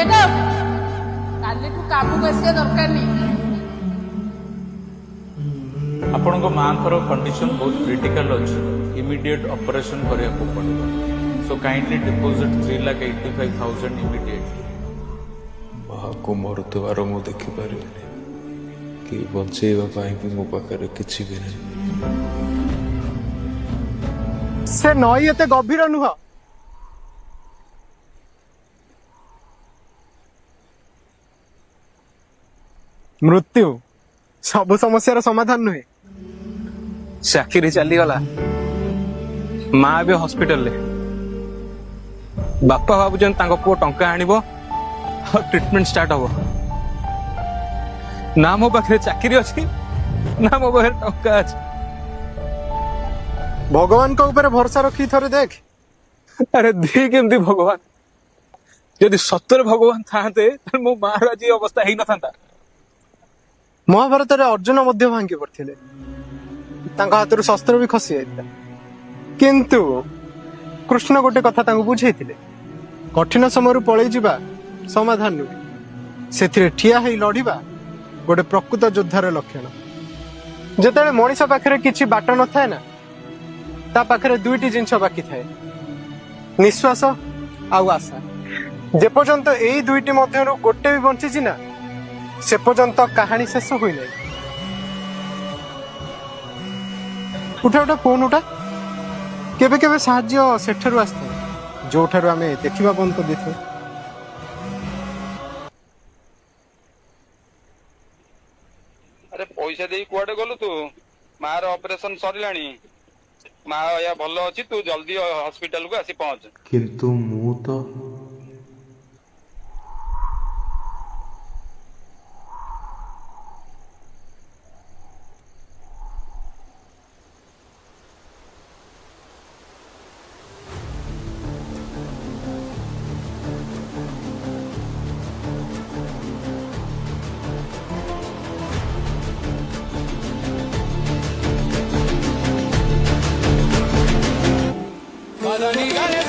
Get out कालीठू काबू बसिया दरकार नहीं ଆପଣଙ୍କ ମାଙ୍କର କଣ୍ଡିସନ ବହୁତ କ୍ରିଟିକାଲ ଅଛି ଇମିଡିଏଟ ଅପରେସନ କରିବାକୁ ପଡ଼ିବ ସୋ କାଇଣ୍ଡଲି ଡିପୋଜିଟ୍ 3,85,000 ଇମିଡିଏଟଲି ମାଆକୁ ମରୁଥିବାର ମୁଁ ଦେଖିପାରିବିନି କି ବଞ୍ଚେଇବା ପାଇଁ ବି ମୋ ପାଖରେ କିଛି ବି ନାହିଁ। ସେ ନଈ ଏତେ ଗଭୀର ନୁହଁ। ମୃତ୍ୟୁ ସବୁ ସମସ୍ୟାର ସମାଧାନ ନୁହେଁ। ଚାକିରି ଚାଲିଗଲା, ମା ଏବେ ହସ୍ପିଟାଲରେ। ବାପା ଭାବୁଛନ୍ତି ତାଙ୍କ ପୁଅ ଟଙ୍କା ଆଣିବ ଆଉ ଟ୍ରିଟମେଣ୍ଟ ଷ୍ଟାର୍ଟ ହବ। ନା ମୋ ପାଖରେ ଚାକିରି ଅଛି ନା ମୋ ପାଖରେ ଟଙ୍କା ଅଛି। ଭଗବାନଙ୍କ ଉପରେ ଭରସା ରଖି ଥରେ ଦେଖ। ଆରେ ଦି କେମିତି ଭଗବାନ? ଯଦି ସତରେ ଭଗବାନ ଥାନ୍ତେ ତାହେଲେ ମୋ ମାର ଆଜି ଏ ଅବସ୍ଥା ହେଇନଥାନ୍ତା। ମହାଭାରତରେ ଅର୍ଜୁନ ମଧ୍ୟ ଭାଙ୍ଗି ପଡିଥିଲେ, ତାଙ୍କ ହାତରୁ ଶସ୍ତ୍ର ବି ଖସି ଯାଇଥିଲା, କିନ୍ତୁ କୃଷ୍ଣ ଗୋଟେ କଥା ତାଙ୍କୁ ବୁଝେଇଥିଲେ, କଠିନ ସମୟରୁ ପଳେଇ ଯିବା ସମାଧାନ ନୁହେଁ, ସେଥିରେ ଠିଆ ହେଇ ଲଢିବା ଗୋଟେ ପ୍ରକୃତ ଯୋଦ୍ଧାର ଲକ୍ଷଣ। ଯେତେବେଳେ ମଣିଷ ପାଖରେ କିଛି ବାଟ ନଥାଏ ନା, ତା ପାଖରେ ଦୁଇଟି ଜିନିଷ ବାକି ଥାଏ, ନିଶ୍ୱାସ ଆଉ ଆଶା। ଯେପର୍ଯ୍ୟନ୍ତ ଏଇ ଦୁଇଟି ମଧ୍ୟରୁ ଗୋଟେ ବି ବଞ୍ଚିଛି ନା, ସେ ପର୍ଯ୍ୟନ୍ତ କାହାଣୀ ଶେଷ ହୋଇନାହିଁ। ଉଠା ଉଠା ଫୋନ ଉଠା। କେବେ କେବେ ସାହାଯ୍ୟ ସେଠାରୁ ଆସିଥାଏ ଯୋଉଠାରୁ ଆମେ ଦେଖିବା ବନ୍ଦ କରିଦେଇଥାଉ। अरे पैसा दे कुआडे गलु तू मार ऑपरेशन सरिलानी मा या भल अछि तू जल्दी हॉस्पिटल को आसी पहुंच କିନ୍ତୁ ମୁଁ ତ Madani gane